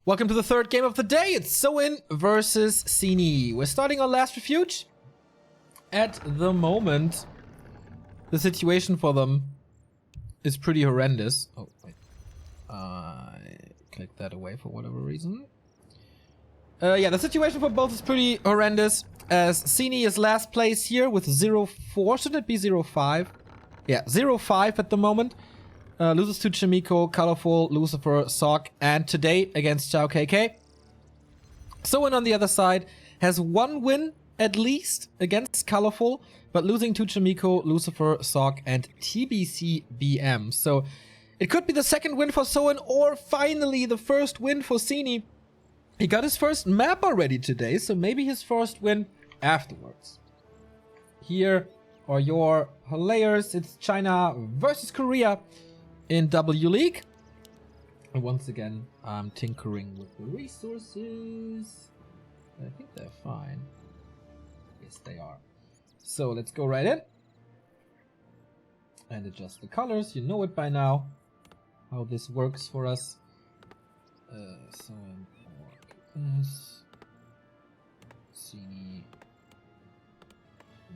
Welcome to the third game of the day. It's Soin versus Sini. We're starting our last refuge. At the moment, the situation for them is pretty horrendous. Oh, wait. I clicked that away for whatever reason. Yeah, the situation for both is pretty horrendous, as Sini is last place here with 0-4. Shouldn't it be 0-5? Yeah, 0-5 at the moment. Loses to Chimiko, Colorful, Lucifer, Sock, and today against Xiao KK. Soin on the other side has one win at least against Colorful, but losing to Chimiko, Lucifer, Sock, and TBC BM. So it could be the second win for Soin, or finally the first win for Sini. He got his first map already today, so maybe his first win afterwards. Here are your players. It's China versus Korea in W League. And once again, I'm tinkering with the resources. I think they're fine. Yes, they are. So let's go right in. And adjust the colors. You know it by now, how this works for us. So this. Sini.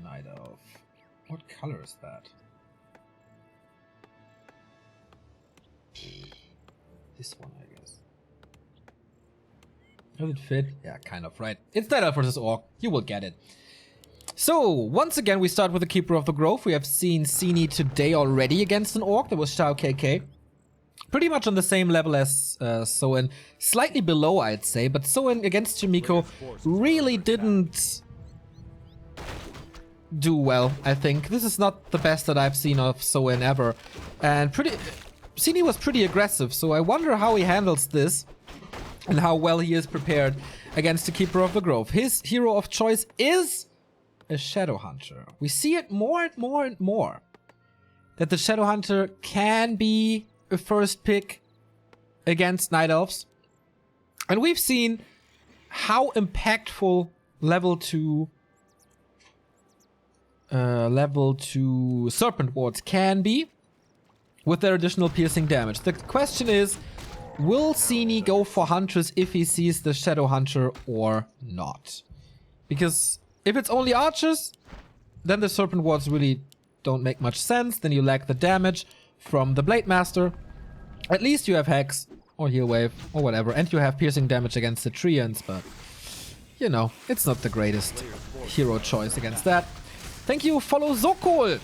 Night of. What color is that? This one, I guess. Does it fit? Yeah, kind of, right? It's Night Elf versus Orc. You will get it. So, once again, we start with the Keeper of the Grove. We have seen Sini today already against an Orc. That was Xiao KK. Pretty much on the same level as Soin. Slightly below, I'd say. But Soin against Chimiko really didn't do well, I think. This is not the best that I've seen of Soin ever. And Sini was pretty aggressive, so I wonder how he handles this and how well he is prepared against the Keeper of the Grove. His hero of choice is a Shadow Hunter. We see it more and more and more, that the Shadow Hunter can be a first pick against Night Elves. And we've seen how impactful level 2 Serpent Wards can be with their additional piercing damage. The question is, will Sini go for Huntress if he sees the Shadow Hunter or not? Because if it's only archers, then the Serpent Wards really don't make much sense. Then you lack the damage from the Blade Master. At least you have Hex or Heal Wave or whatever, and you have piercing damage against the Treants, but you know, it's not the greatest hero choice against that. Thank you, follow Sokol.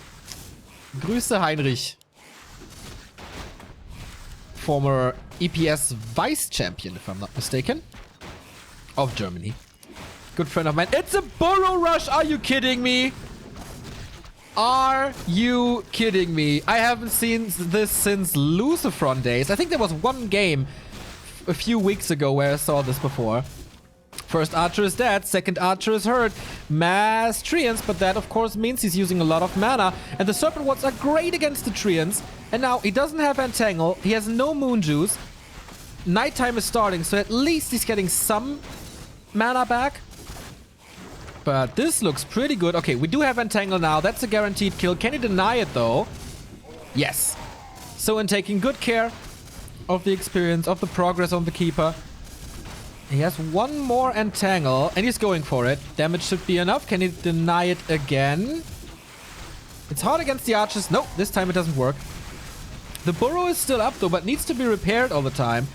Grüße, Heinrich. Former EPS Vice Champion, if I'm not mistaken, of Germany. Good friend of mine. It's a Burrow Rush! Are you kidding me? Are you kidding me? I haven't seen this since Lucifron days. I think there was one game a few weeks ago where I saw this before. First archer is dead, second archer is hurt. Mass Treants, but that of course means he's using a lot of mana. And the Serpent Wards are great against the Treants. And now he doesn't have Entangle, he has no Moon Juice. Nighttime is starting, so at least he's getting some mana back. But this looks pretty good. Okay, we do have Entangle now, that's a guaranteed kill. Can he deny it though? Yes. So in taking good care of the experience, of the progress on the Keeper. He has one more Entangle, and he's going for it. Damage should be enough. Can he deny it again? It's hard against the archers. Nope, this time it doesn't work. The burrow is still up, though, but needs to be repaired all the time.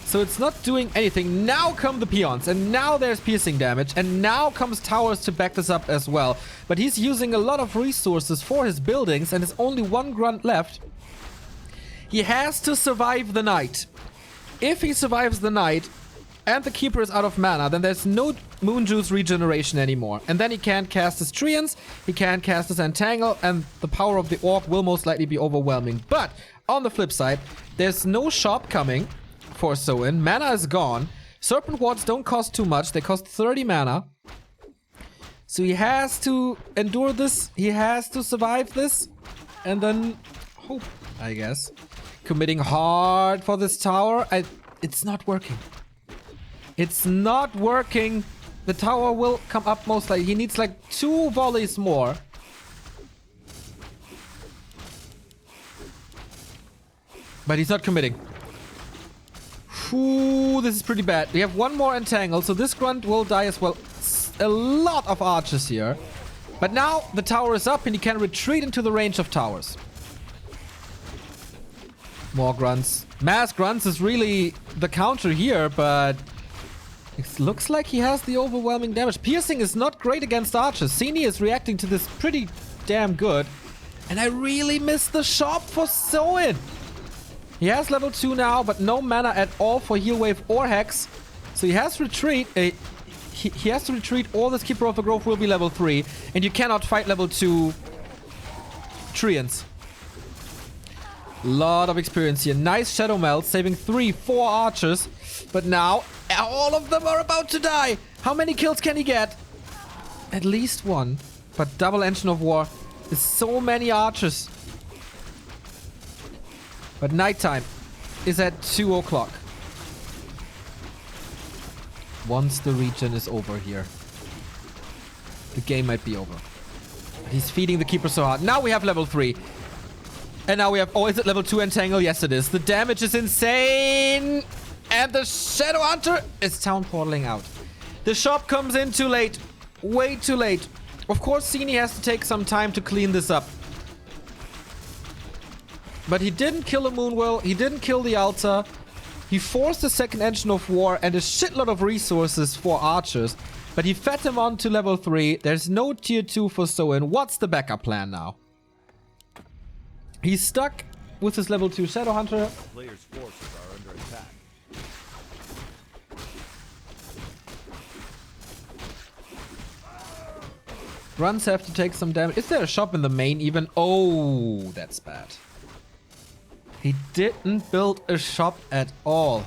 So it's not doing anything. Now come the peons, and now there's piercing damage, and now comes towers to back this up as well. But he's using a lot of resources for his buildings, and there's only one grunt left. He has to survive the night. If he survives the night, and the Keeper is out of mana, then there's no Moon Juice regeneration anymore. And then he can't cast his Treants, he can't cast his Entangle, and the power of the Orc will most likely be overwhelming. But on the flip side, there's no shop coming for Soin. Mana is gone. Serpent Wards don't cost too much, they cost 30 mana. So he has to endure this, he has to survive this, and then hope, I guess. Committing hard for this tower. It's not working. It's not working. The tower will come up most likely. He needs like 2 volleys more. But he's not committing. Ooh, this is pretty bad. We have one more entangle, so this grunt will die as well. A lot of archers here. But now the tower is up and he can retreat into the range of towers. More grunts. Mass grunts is really the counter here, but it looks like he has the overwhelming damage. Piercing is not great against archers. Sini is reacting to this pretty damn good. And I really miss the shop for Soin. He has level 2 now, but no mana at all for heal wave or hex. So he has retreat. He has to retreat, or this Keeper of the Grove will be level 3. And you cannot fight level 2 Treants. Lot of experience here. Nice Shadow Melt, saving 3-4 archers. But now, all of them are about to die. How many kills can he get? At least one. But double Engine of War is so many archers. But nighttime is at 2 o'clock. Once the regen is over here, the game might be over. He's feeding the Keeper so hard. Now we have level 3. And now we have... Oh, is it level 2 Entangle? Yes, it is. The damage is insane. And the Shadow Hunter is town portaling out. The shop comes in too late. Way too late. Of course, Sini has to take some time to clean this up. But he didn't kill a Moonwell. He didn't kill the altar. He forced a second Engine of War and a shitload of resources for archers. But he fed him on to level 3. There's no tier 2 for Soin. What's the backup plan now? He's stuck with his level 2 Shadow Hunter. Players' forces are under attack. Runs have to take some damage. Is there a shop in the main even? Oh, that's bad. He didn't build a shop at all.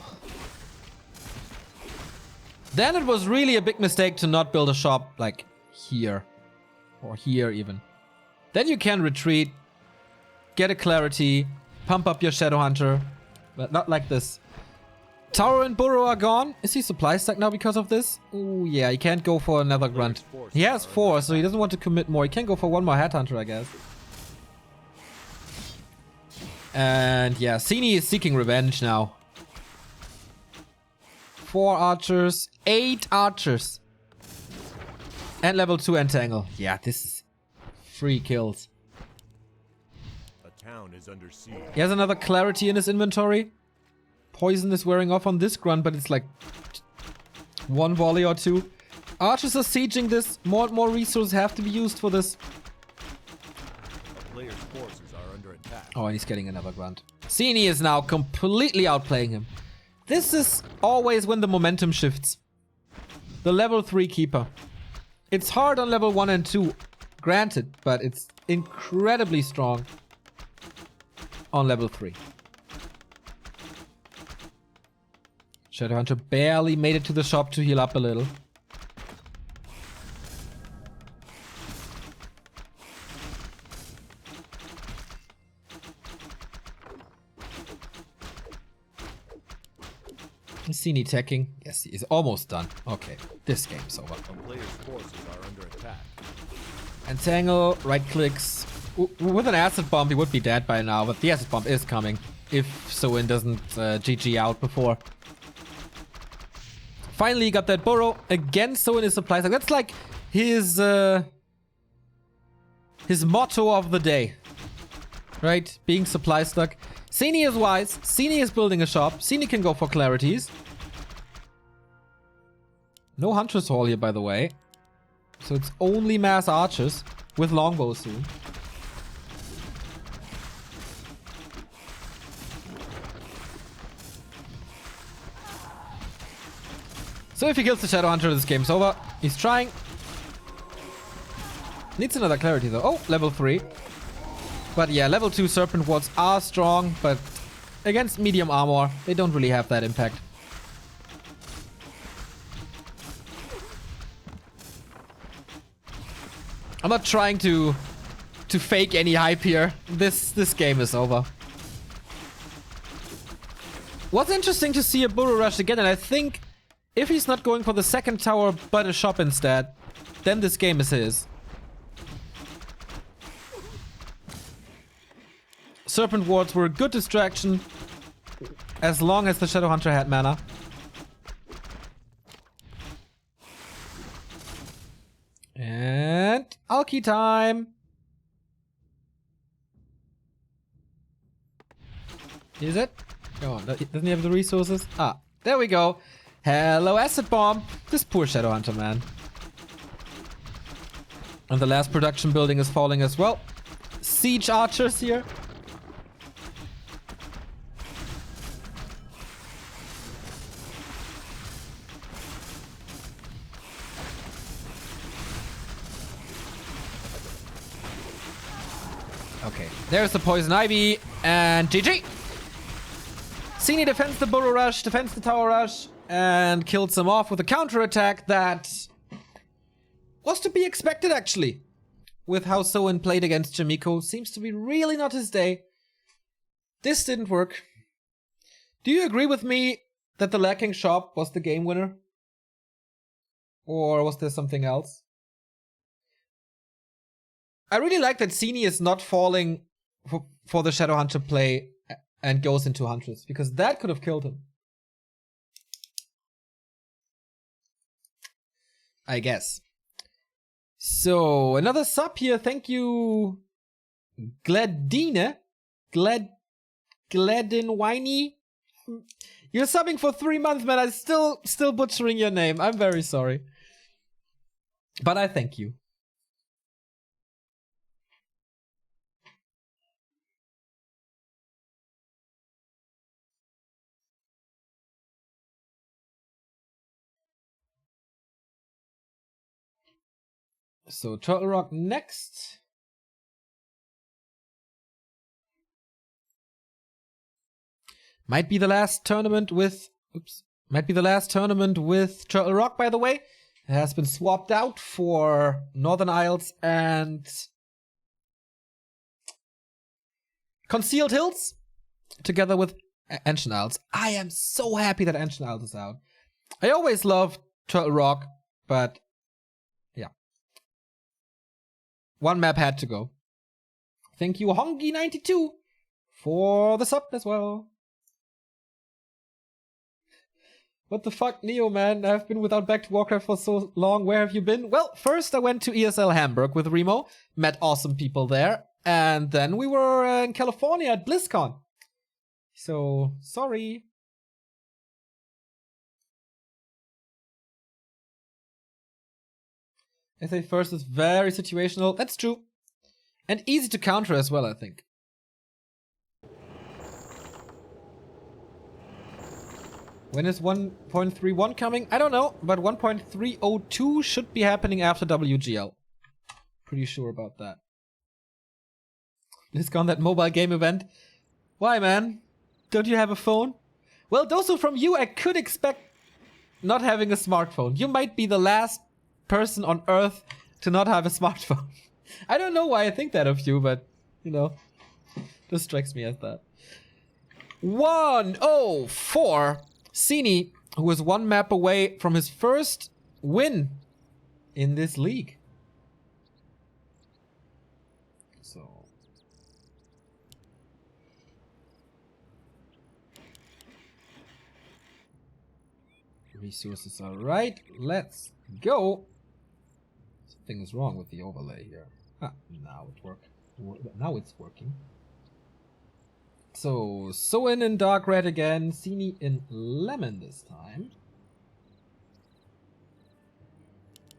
Then it was really a big mistake to not build a shop like here. Or here even. Then you can retreat. Get a clarity. Pump up your Shadow Hunter. But not like this. Tower and Burrow are gone. Is he supply stuck now because of this? Oh yeah, he can't go for another grunt. He has 4, so he doesn't want to commit more. He can go for one more Headhunter, I guess. And yeah, Sini is seeking revenge now. 4 archers, 8 archers. And level 2 Entangle. Yeah, this is 3 kills. A town is under siege. He has another clarity in his inventory. Poison is wearing off on this grunt, but it's like 1 volley or 2. Archers are sieging this. More and more resources have to be used for this. A player's forces are under attack. Oh, and he's getting another grunt. Sini is now completely outplaying him. This is always when the momentum shifts. The level 3 Keeper. It's hard on level 1 and 2, granted, but it's incredibly strong on level 3. Shadowhunter barely made it to the shop to heal up a little. Is Sini attacking? Yes, he is almost done. Okay, this game's over. A player's forces are under attack. Entangle, right clicks. With an acid bomb, he would be dead by now, but the acid bomb is coming. If Soin doesn't GG out before. Finally, he got that burrow. Again, Soin is supply stuck. That's like his motto of the day. Right? Being supply stuck. Sini is wise. Sini is building a shop. Sini can go for clarities. No Huntress Hall here, by the way. So it's only mass archers with longbows soon. So if he kills the Shadow Hunter, this game's over. He's trying. Needs another clarity though. Oh, level 3. But yeah, level 2 Serpent Wards are strong, but against medium armor, they don't really have that impact. I'm not trying to fake any hype here. This game is over. What's interesting to see a Burrow Rush again, and I think if he's not going for the second tower but a shop instead, then this game is his. Serpent Wards were a good distraction. As long as the Shadowhunter had mana. And Alki time. Is it? Come on, doesn't he have the resources? Ah, there we go. Hello, Acid Bomb. This poor Shadowhunter, man. And the last production building is falling as well. Siege archers here. Okay, there's the Poison Ivy, and GG! Sini defends the Burrow Rush, defends the Tower Rush, and kills him off with a counterattack that was to be expected, actually. With how Soin played against Jamiko, seems to be really not his day. This didn't work. Do you agree with me that the lacking shop was the game winner? Or was there something else? I really like that Sini is not falling for the Shadowhunter play and goes into Huntress, because that could have killed him. I guess. So, another sub here. Thank you, Gladine. Gladin Winey. You're subbing for 3 months, man. I'm still butchering your name. I'm very sorry. But I thank you. So, Turtle Rock next. Might be the last tournament with... Oops. Might be the last tournament with Turtle Rock, by the way. It has been swapped out for Northern Isles and... Concealed Hills. Together with Ancient Isles. I am so happy that Ancient Isles is out. I always loved Turtle Rock, but... One map had to go. Thank you, Hongi92, for the sub as well. What the fuck, Neo, man? I've been without Back to Warcraft for so long. Where have you been? Well, first I went to ESL Hamburg with Remo. Met awesome people there. And then we were in California at BlizzCon. So, sorry. SA first is very situational. That's true. And easy to counter as well, I think. When is 1.31 coming? I don't know, but 1.302 should be happening after WGL. Pretty sure about that. BlizzCon, that mobile game event. Why, man? Don't you have a phone? Well, Dosu, from you I could expect not having a smartphone. You might be the last person on Earth to not have a smartphone. I don't know why I think that of you, but, you know, this strikes me as that. 1-0-4. Sini, who is one map away from his first win in this league. So. Resources are right. Let's go. Something is wrong with the overlay here. Ah, now it worked. Now it's working. So, Soin in dark red again. Sini in lemon this time.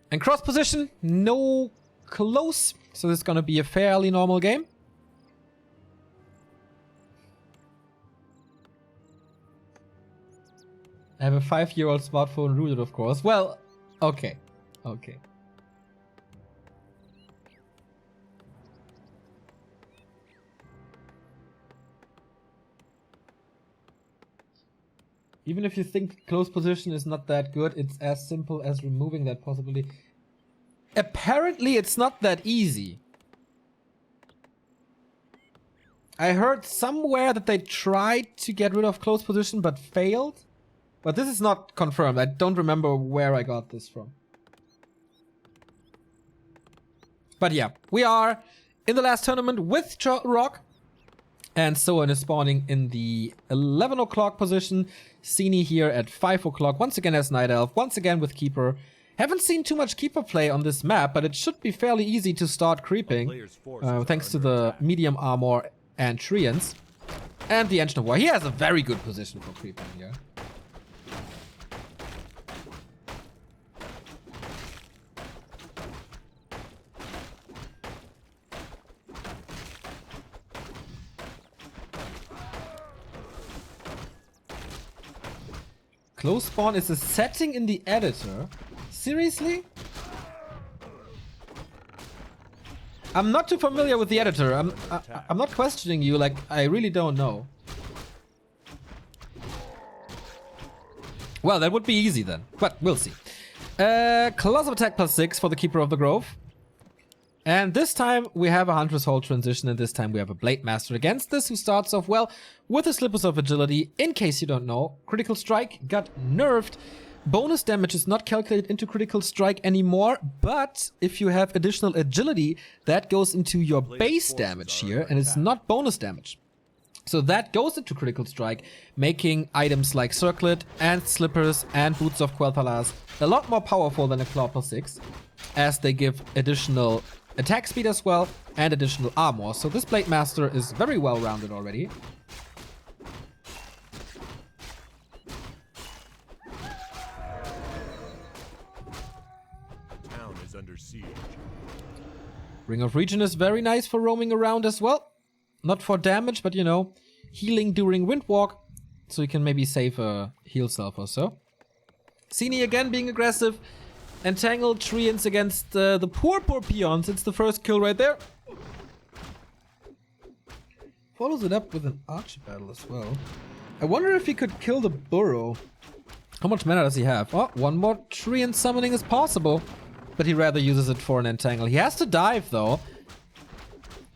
And cross position, no close. So this is gonna be a fairly normal game. I have a 5-year-old smartphone rooted, of course. Well, okay. Okay. Even if you think close position is not that good, it's as simple as removing that possibility. Apparently, it's not that easy. I heard somewhere that they tried to get rid of close position but failed. But this is not confirmed. I don't remember where I got this from. But yeah, we are in the last tournament with Turtle Rock. And Soen is spawning in the 11 o'clock position. Sini here at 5 o'clock. Once again as Night Elf. Once again with Keeper. Haven't seen too much Keeper play on this map, but it should be fairly easy to start creeping. Thanks to the medium armor and Treants. And the Engine of War. He has a very good position for creeping here. Close spawn is a setting in the editor. Seriously? I'm not too familiar with the editor. I'm not questioning you, like, I really don't know. Well, that would be easy then, but we'll see. Class of attack +6 for the Keeper of the Grove. And this time we have a Hunter's Hold transition, and this time we have a Blade Master against this, who starts off, well, with a Slippers of Agility. In case you don't know, Critical Strike got nerfed. Bonus damage is not calculated into Critical Strike anymore, but if you have additional Agility, that goes into your base damage here, and it's not bonus damage. So that goes into Critical Strike, making items like Circlet and Slippers and Boots of Quel'Thalas a lot more powerful than a Claw +6, as they give additional attack speed as well and additional armor. So this Blade Master is very well rounded already. Town is under siege. Ring of Regen is very nice for roaming around as well. Not for damage, but you know, healing during Windwalk, so you can maybe save a heal self or so. Sini again being aggressive. Entangled Treants against the poor peons. It's the first kill right there. Follows it up with an Archer Battle as well. I wonder if he could kill the Burrow. How much mana does he have? Oh, one more Treant summoning is possible. But he rather uses it for an Entangle. He has to dive though.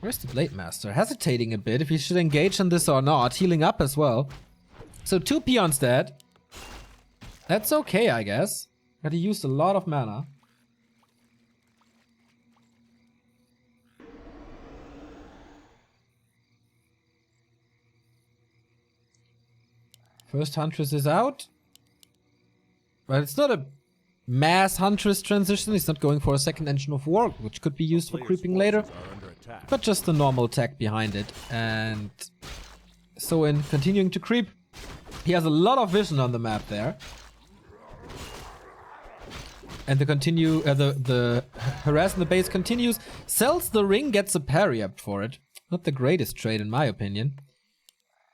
Where's the Blade Master? Hesitating a bit if he should engage on this or not. Healing up as well. So 2 peons dead. That's okay, I guess. But he used a lot of mana. First Huntress is out. But it's not a mass Huntress transition. He's not going for a second Engine of War, which could be used for creeping later. But just the normal tech behind it. And so in continuing to creep, he has a lot of vision on the map there. And the harass in the base continues. Sells the ring, gets a parry up for it. Not the greatest trade in my opinion.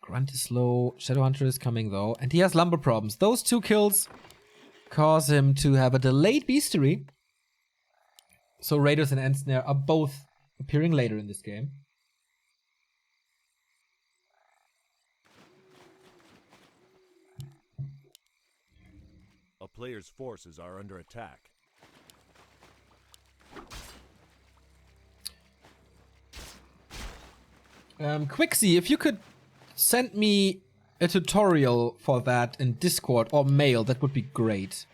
Grunt is low. Shadowhunter is coming though. And he has lumber problems. Those 2 kills cause him to have a delayed Beastery. So Raiders and Ensnare are both appearing later in this game. A player's forces are under attack. Quixie, if you could send me a tutorial for that in Discord or mail, that would be great.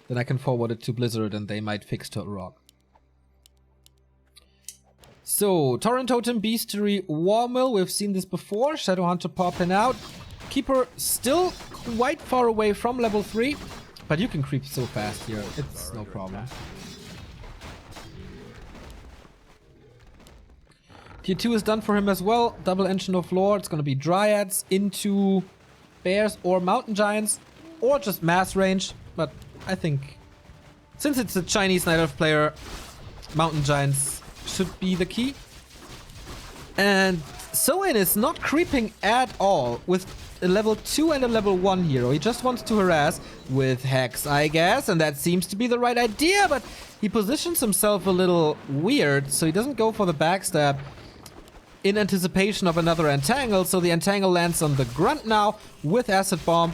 Then I can forward it to Blizzard and they might fix Turtle Rock. So, Torrent Totem, Beastery, Warmill, we've seen this before. Shadowhunter popping out. Keeper still quite far away from level 3. But you can creep so fast here, it's no problem. Tier 2 is done for him as well. Double Engine of Lore. It's gonna be Dryads into Bears or Mountain Giants. Or just mass range. But I think, since it's a Chinese Night Elf player, Mountain Giants should be the key. And Soen is not creeping at all with a level 2 and a level 1 hero. He just wants to harass with Hex, I guess, and that seems to be the right idea, but he positions himself a little weird, so he doesn't go for the backstab in anticipation of another Entangle, so the Entangle lands on the Grunt now with Acid Bomb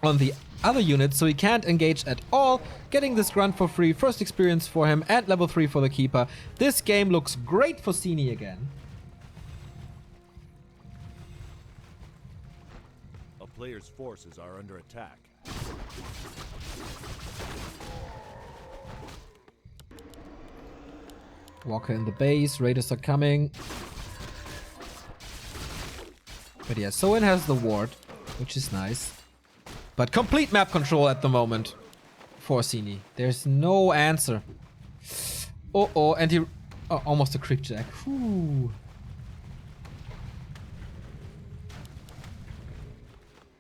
on the other unit, so he can't engage at all, getting this Grunt for free. First experience for him and level 3 for the Keeper. This game looks great for Sini again. Players' forces are under attack. Walker in the base, Raiders are coming. But yeah, Soin has the ward, which is nice. But complete map control at the moment for Sini. There's no answer. Oh, and he... Oh, almost a creep jack. Whew.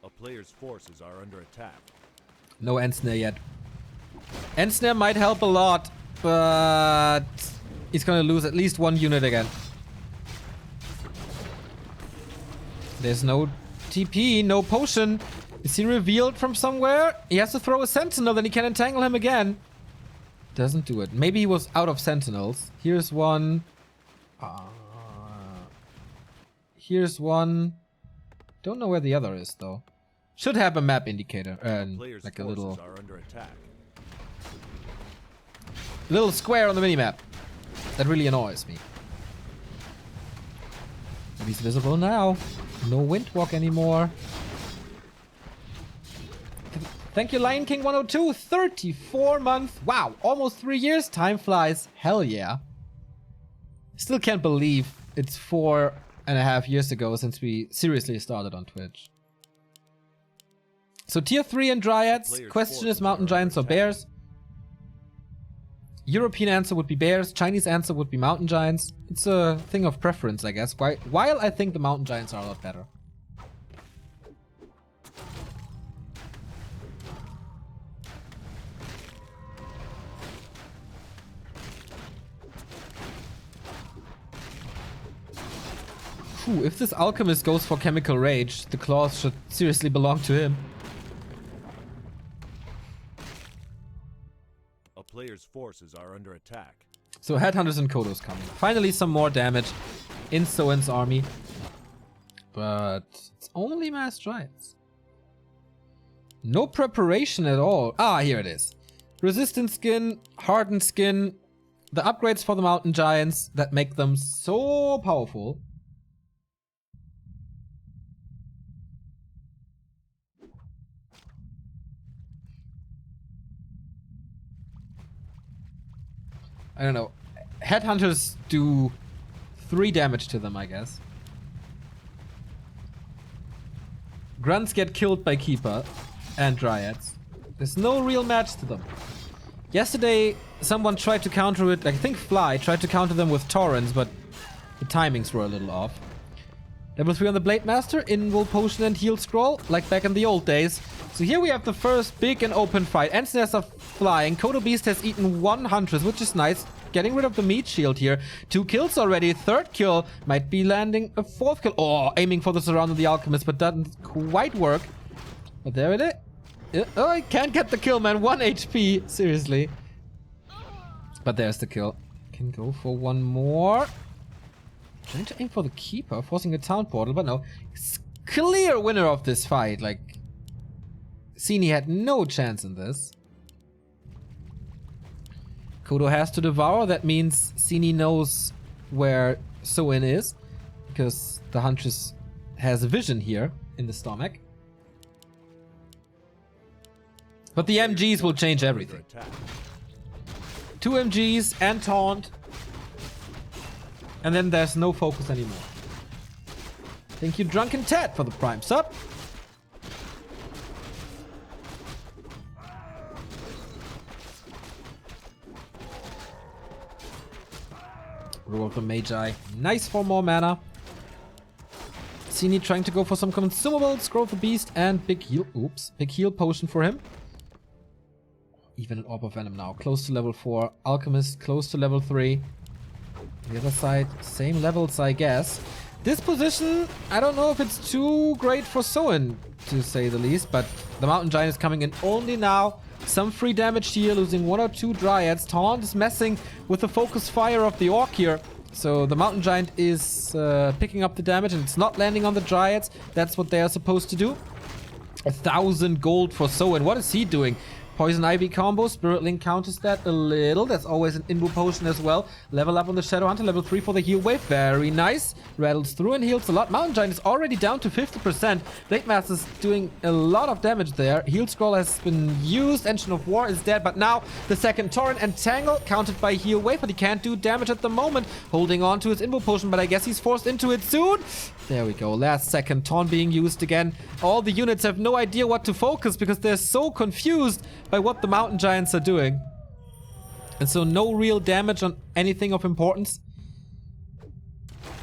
A player's forces are under attack. No end snare yet. End snare might help a lot, but he's gonna lose at least one unit again. There's no TP, no potion. Is he revealed from somewhere? He has to throw a sentinel, then he can entangle him again. Doesn't do it. Maybe he was out of sentinels. Here's one. Here's one. Don't know where the other is though. Should have a map indicator. Like a little square on the minimap. That really annoys me. But he's visible now. No windwalk anymore. Thank you, Lion King 102. 34 months. Wow, almost 3 years. Time flies. Hell yeah. Still can't believe it's 4.5 years ago since we seriously started on Twitch. So tier 3 and Dryads. Question is mountain giants or bears? European answer would be bears. Chinese answer would be mountain giants. It's a thing of preference, I guess. While I think the mountain giants are a lot better. Whew, if this alchemist goes for chemical rage, the claws should seriously belong to him. A player's forces are under attack. So headhunters and Kodos coming. Finally some more damage in Soen's army. But it's only mass giants. No preparation at all. Ah, here it is. Resistant skin, hardened skin. The upgrades for the mountain giants that make them so powerful. I don't know. Headhunters do 3 damage to them, I guess. Grunts get killed by Keeper and Dryads. There's no real match to them. Yesterday, someone tried to counter it. I think Fly tried to counter them with Torrents, but the timings were a little off. Level 3 on the Blade Master, Invul Potion and Heal Scroll, like back in the old days. So here we have the first big and open fight. Ensnares are flying. Kodo Beast has eaten 1 Huntress, which is nice. Getting rid of the meat shield here. 2 kills already. 3rd kill. Might be landing a 4th kill. Oh, aiming for the surround of the Alchemist, but doesn't quite work. But there it is. Oh, I can't get the kill, man. 1 HP. Seriously. But there's the kill. Can go for one more. Trying to aim for the Keeper, forcing a town portal, but no. Clear winner of this fight. Like, Sini had no chance in this. Kodo has to devour. That means Sini knows where Soin is, because the Huntress has a vision here in the stomach. But the MGs will change everything. 2 MGs and taunt. And then there's no focus anymore. Thank you, Drunken Ted, for the prime sub. Roll of the Magi. Nice for more mana. Sini trying to go for some consumables. Scroll of the Beast and big heal. Oops. Big heal potion for him. Even an Orb of Venom now. Close to level 4. Alchemist close to level 3. The other side, same levels, I guess. This position, I don't know if it's too great for Soin, to say the least, but the Mountain Giant is coming in only now. Some free damage here, losing 1 or 2 Dryads. Taunt is messing with the focus fire of the Orc here. So the Mountain Giant is picking up the damage, and it's not landing on the Dryads. That's what they are supposed to do. 1,000 gold for Soin. What is he doing? Poison Ivy combo. Spirit Link counters that a little. That's always an Inbu potion as well. Level up on the Shadow Hunter. Level 3 for the heal wave. Very nice. Rattles through and heals a lot. Mountain Giant is already down to 50%. Blade Master is doing a lot of damage there. Heal Scroll has been used. Engine of War is dead. But now the second Torrent and Tangle countered by heal wave. But he can't do damage at the moment. Holding on to his Inbu potion. But I guess he's forced into it soon. There we go. Last second taunt being used again. All the units have no idea what to focus because they're so confused by what the Mountain Giants are doing. And so no real damage on anything of importance.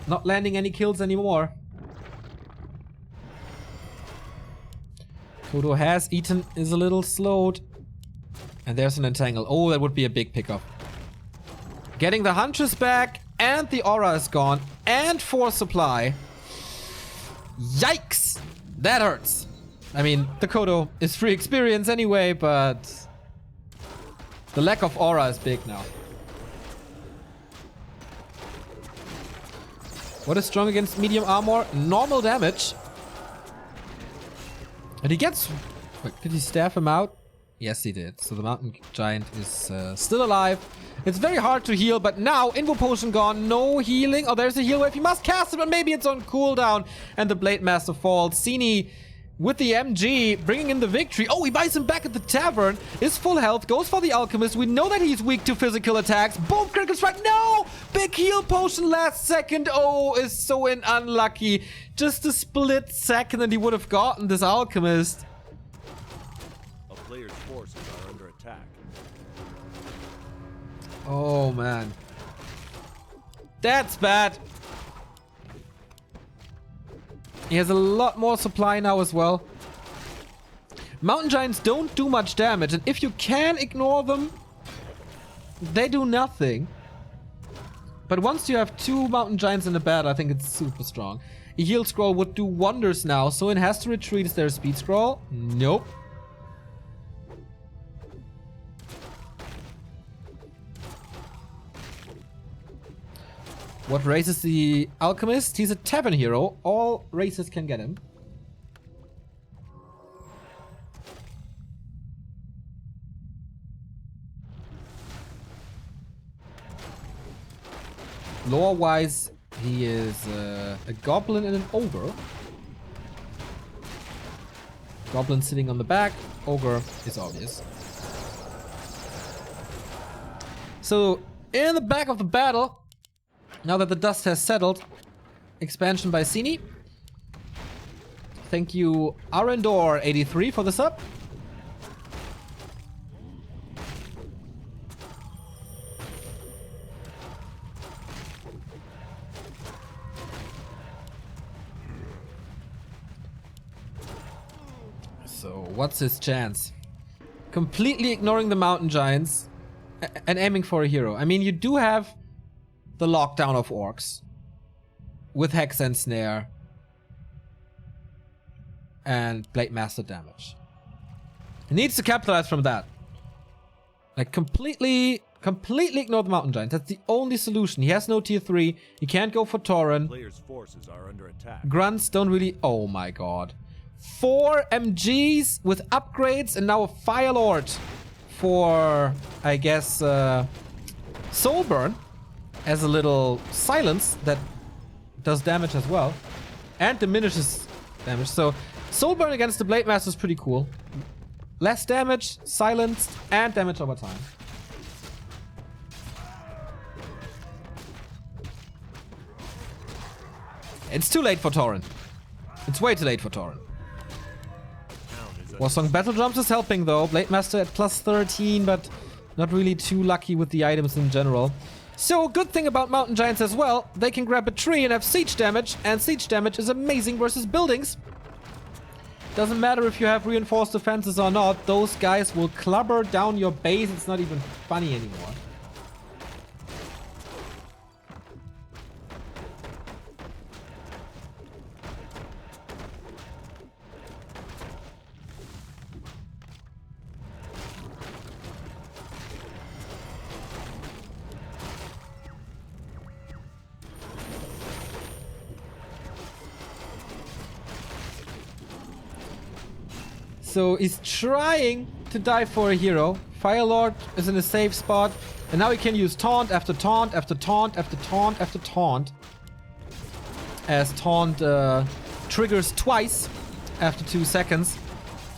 Not landing any kills anymore. Kodo has eaten, is a little slowed. And there's an Entangle. Oh, that would be a big pickup. Getting the Huntress back and the Aura is gone. And Force Supply. Yikes! That hurts. I mean, the Kodo is free experience anyway, but the lack of aura is big now. What is strong against medium armor? Normal damage. And he gets... Wait, did he staff him out? Yes, he did. So the Mountain Giant is still alive. It's very hard to heal, but now Invo Potion gone. No healing. Oh, there's a heal wave. He must cast it, but maybe it's on cooldown. And the Blade Master falls. Sini with the MG, bringing in the victory. Oh, he buys him back at the tavern. Is full health, goes for the Alchemist. We know that he's weak to physical attacks. Boom, critical strike. No! Big heal potion last second. Oh, is so unlucky. Just a split second and he would have gotten this Alchemist. A player's forces are under attack. Oh, man. That's bad. He has a lot more supply now as well. Mountain Giants don't do much damage, and if you can ignore them, they do nothing. But once you have two Mountain Giants in a battle, I think it's super strong. A heal scroll would do wonders now, so it has to retreat. Is there a speed scroll? Nope. What raises the Alchemist? He's a tavern hero. All races can get him. Lore-wise, he is a goblin and an ogre. Goblin sitting on the back. Ogre is obvious. So, in the back of the battle, now that the dust has settled, expansion by Sini. Thank you, Arendor83 for the sub. So, what's his chance? Completely ignoring the Mountain Giants and aiming for a hero. I mean, you do have the lockdown of orcs with Hex and Snare and Blade Master damage. He needs to capitalize from that. Like completely ignore the Mountain Giants. That's the only solution. He has no tier 3. He can't go for Tauren. Players' forces are under attack. Grunts don't really... Oh my god. 4 MGs with upgrades and now a Fire Lord for, I guess, Soulburn. As a little silence that does damage as well. And diminishes damage. So Soulburn against the Blade Master is pretty cool. Less damage, silenced, and damage over time. It's too late for Tauren. It's way too late for Tauren. Warsong Battle Drums is helping though. Blade Master at plus 13, but not really too lucky with the items in general. So, good thing about Mountain Giants as well, they can grab a tree and have siege damage, and siege damage is amazing versus buildings. Doesn't matter if you have reinforced defenses or not, those guys will clubber down your base, it's not even funny anymore. So he's trying to dive for a hero. Firelord is in a safe spot. And now he can use taunt after taunt after taunt after taunt after taunt. As taunt triggers twice after 2 seconds.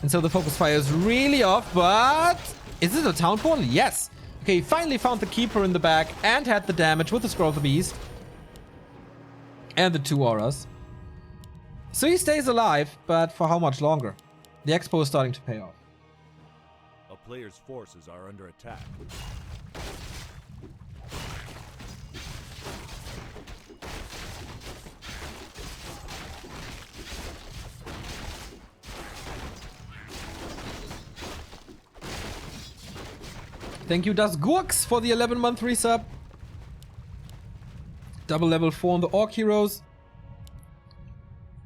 And so the focus fire is really off, but... Is it a town portal? Yes! Okay, he finally found the keeper in the back and had the damage with the Scroll of the Beast. And the 2 auras. So he stays alive, but for how much longer? The expo is starting to pay off. A player's forces are under attack. Thank you, Das Gurks, for the 11-month resub. Double level 4 on the Orc Heroes.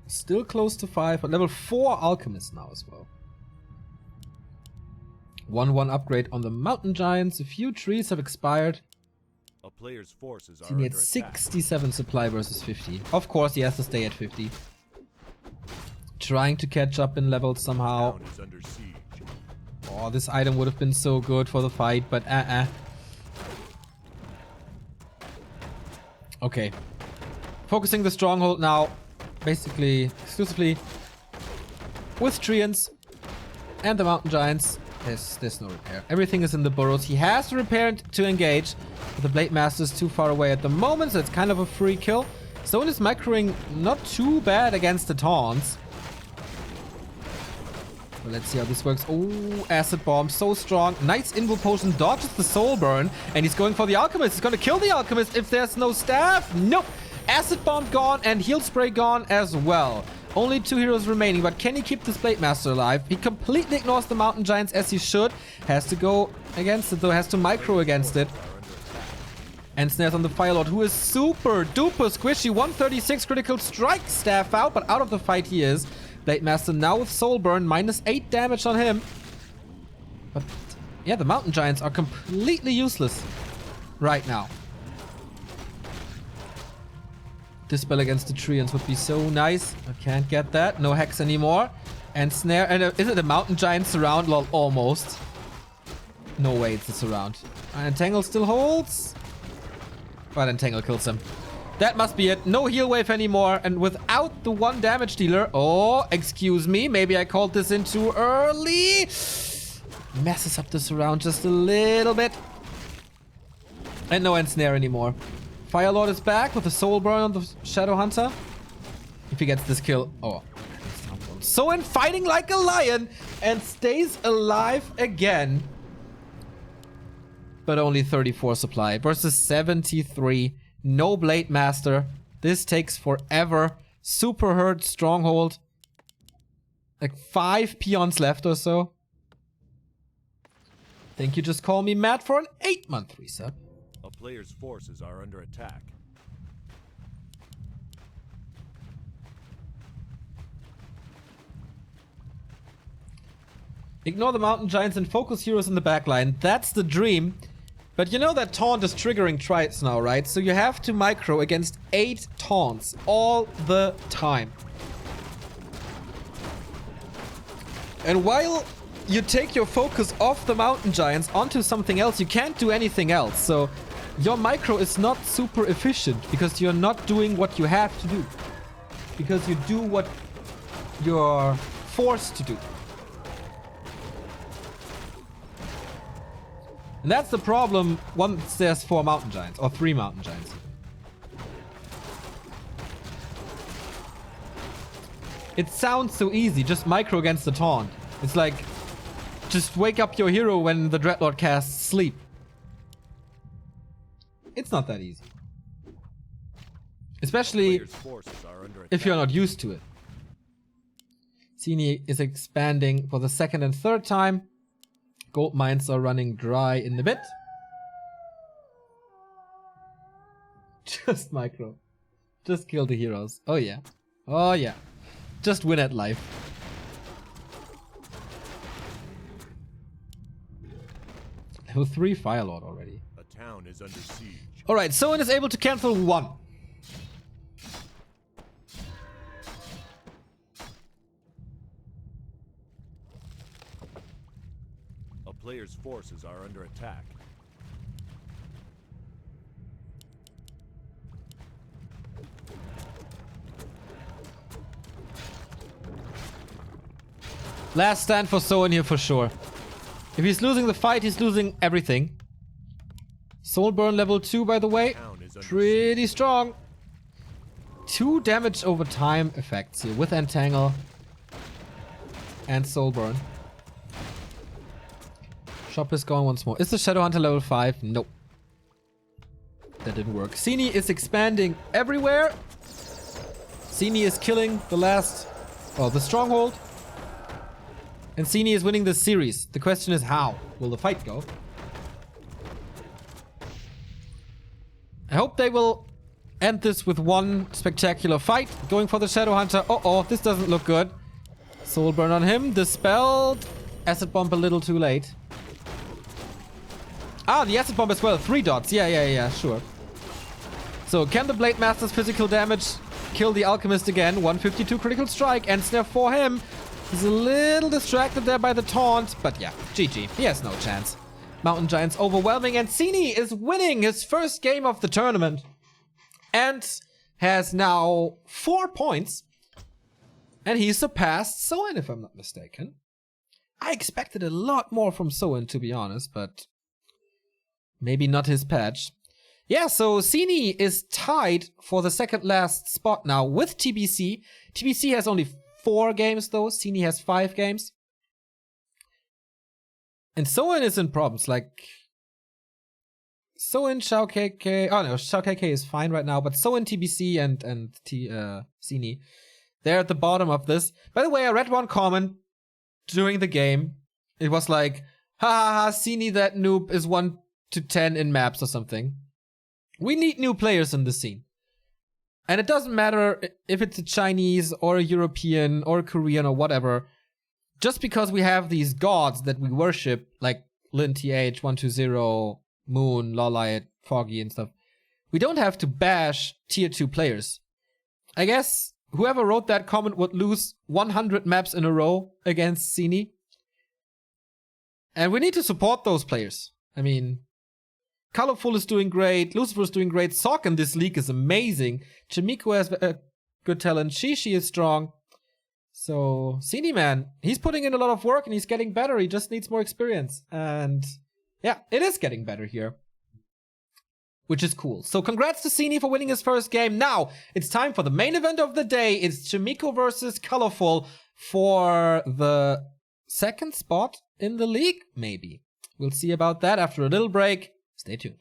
Still close to 5, but level 4 Alchemist now as well. 1-1 upgrade on the Mountain Giants. A few trees have expired. A player's forces are Sini under at attack. 67 supply versus 50. Of course, he has to stay at 50. Trying to catch up in levels somehow. Town is under siege. Oh, this item would have been so good for the fight, but Okay. Focusing the stronghold now, basically, exclusively with Treants and the Mountain Giants. There's no repair. Everything is in the burrows. He has to repair to engage, but the Blade Master is too far away at the moment, so it's kind of a free kill. Stone is microing not too bad against the taunts. Well, let's see how this works. Oh, Acid Bomb, so strong. Nice Invo Potion, dodges the Soul Burn, and he's going for the Alchemist. He's going to kill the Alchemist if there's no staff. Nope. Acid Bomb gone and Heal Spray gone as well. Only 2 heroes remaining, but can he keep this Blade Master alive? He completely ignores the Mountain Giants as he should. Has to go against it though, has to micro against it. And snares on the Firelord, who is super duper squishy. 136 critical strike, staff out, but out of the fight he is. Blade Master now with Soul Burn, -8 damage on him. But yeah, the Mountain Giants are completely useless right now. Dispel against the Treants would be so nice. I can't get that. No Hex anymore. And Snare. And is it a Mountain Giant surround? Lol, almost. No way it's a surround. And Entangle still holds. But Entangle kills him. That must be it. No heal wave anymore. And without the 1 damage dealer. Oh, excuse me. Maybe I called this in too early. Messes up the surround just a little bit. And no Ensnare anymore. Firelord is back with a Soul Burn on the Shadow Hunter. If he gets this kill. Oh. So in fighting like a lion. And stays alive again. But only 34 supply versus 73. No Blade Master. This takes forever. Super hurt stronghold. Like 5 peons left or so. Think you just call me Matt for an 8-month resub. A player's forces are under attack. Ignore the Mountain Giants and focus heroes in the backline. That's the dream. But you know that taunt is triggering twice now, right? So you have to micro against 8 taunts all the time. And while you take your focus off the Mountain Giants onto something else, you can't do anything else. So your micro is not super efficient because you're not doing what you have to do. Because you do what you're forced to do. And that's the problem once there's 4 Mountain Giants, or 3 Mountain Giants. It sounds so easy, just micro against the taunt. It's like, just wake up your hero when the Dreadlord casts Sleep. It's not that easy. Especially if you're not used to it. Sini is expanding for the 2nd and 3rd time. Gold mines are running dry in a bit. Just micro. Just kill the heroes. Oh yeah. Oh yeah. Just win at life. Level 3 Firelord already. A town is under siege. Alright, Soen is able to cancel 1. A player's forces are under attack. Last stand for Soen here for sure. If he's losing the fight, he's losing everything. Soul Burn level 2, by the way. Pretty strong. 2 damage over time effects here with Entangle and Soul Burn. Shop is going once more. Is the Shadow Hunter level 5? Nope. That didn't work. Sini is expanding everywhere. Sini is killing the last... well, the stronghold. And Sini is winning this series. The question is, how will the fight go? I hope they will end this with one spectacular fight. Going for the Shadow Hunter. Uh-oh, this doesn't look good. Soul Burn on him. Dispelled. Acid Bomb a little too late. Ah, the Acid Bomb as well. 3 dots. Yeah, sure. So, can the Blade Master's physical damage kill the Alchemist again? 152 critical strike. And snare for him. He's a little distracted there by the taunt. But yeah, GG. He has no chance. Mountain Giant's overwhelming. And Sini is winning his first game of the tournament. And has now 4 points. And he surpassed Soen, if I'm not mistaken. I expected a lot more from Soen, to be honest. But maybe not his patch. Yeah, so Sini is tied for the second last spot now with TBC. TBC has only 4 games though. Sini has 5 games. And Soen is in problems. Like, Soen, Shao KK. Oh no, Shao KK is fine right now. But Soen, TBC, and Sini, they're at the bottom of this. By the way, I read one comment during the game. It was like, ha ha ha, Sini, that noob, is 1 to 10 in maps or something. We need new players in the scene. And it doesn't matter if it's a Chinese or a European or a Korean or whatever. Just because we have these gods that we worship, like Lin TH, 120, Moon, Lolite, Foggy and stuff, we don't have to bash tier 2 players. I guess whoever wrote that comment would lose 100 maps in a row against Sini. And we need to support those players. I mean, Colorful is doing great, Lucifer is doing great, Sok in this league is amazing, Chimiko has a good talent, Shishi is strong. So, Sini, man, he's putting in a lot of work and he's getting better, he just needs more experience. And yeah, it is getting better here. Which is cool. So congrats to Sini for winning his first game. Now, it's time for the main event of the day. It's Chimiko versus Colorful for the second spot in the league, maybe. We'll see about that after a little break. Stay tuned.